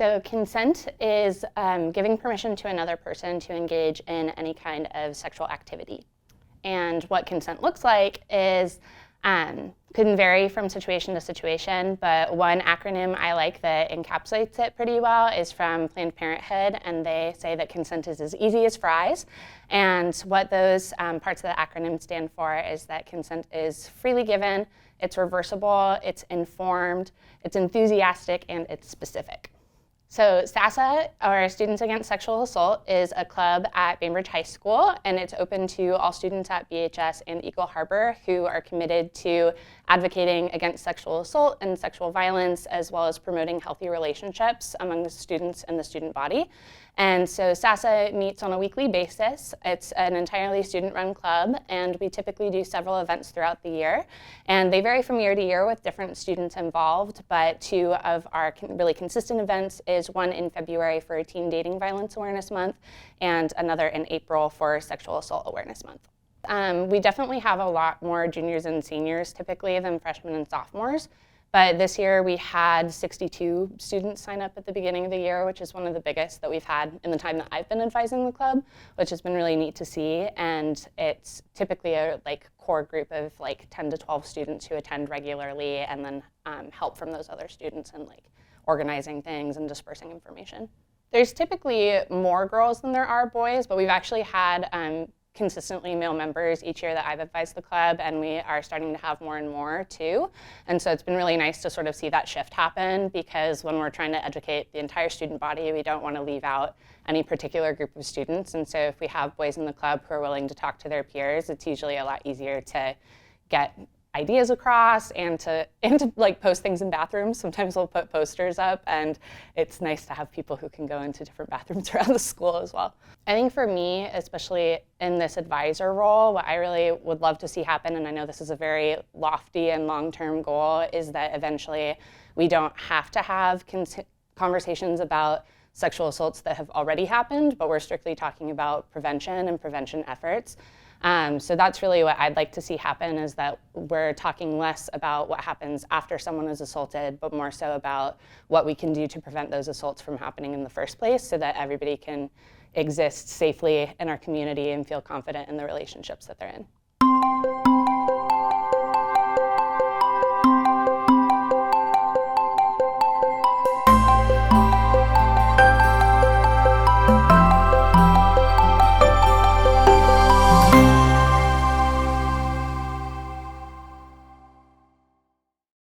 So consent is giving permission to another person to engage in any kind of sexual activity. And what consent looks like is can vary from situation to situation, but one acronym I like that encapsulates it pretty well is from Planned Parenthood, and they say that consent is as easy as fries. And what those parts of the acronym stand for is that consent is freely given, it's reversible, it's informed, it's enthusiastic, and it's specific. So SASA, or Students Against Sexual Assault, is a club at Bainbridge High School, and it's open to all students at BHS and Eagle Harbor who are committed to advocating against sexual assault and sexual violence, as well as promoting healthy relationships among the students and the student body. And so SASA meets on a weekly basis. It's an entirely student-run club, and we typically do several events throughout the year. And they vary from year to year with different students involved, but two of our really consistent events is one in February for Teen Dating Violence Awareness Month, and another in April for Sexual Assault Awareness Month. We definitely have a lot more juniors and seniors typically than freshmen and sophomores. But this year we had 62 students sign up at the beginning of the year, which is one of the biggest that we've had in the time that I've been advising the club, which has been really neat to see. And it's typically a core group of 10 to 12 students who attend regularly, and then help from those other students in organizing things and dispersing information. There's typically more girls than there are boys, but we've actually had consistently male members each year that I've advised the club, and we are starting to have more and more too. And so it's been really nice to sort of see that shift happen, because when we're trying to educate the entire student body, we don't want to leave out any particular group of students. And so if we have boys in the club who are willing to talk to their peers, it's usually a lot easier to get ideas across and to post things in bathrooms. Sometimes we'll put posters up, and it's nice to have people who can go into different bathrooms around the school as well. I think for me, especially in this advisor role, what I really would love to see happen, and I know this is a very lofty and long-term goal, is that eventually we don't have to have conversations about sexual assaults that have already happened, but we're strictly talking about prevention and prevention efforts. So that's really what I'd like to see happen, is that we're talking less about what happens after someone is assaulted, but more so about what we can do to prevent those assaults from happening in the first place, so that everybody can exist safely in our community and feel confident in the relationships that they're in.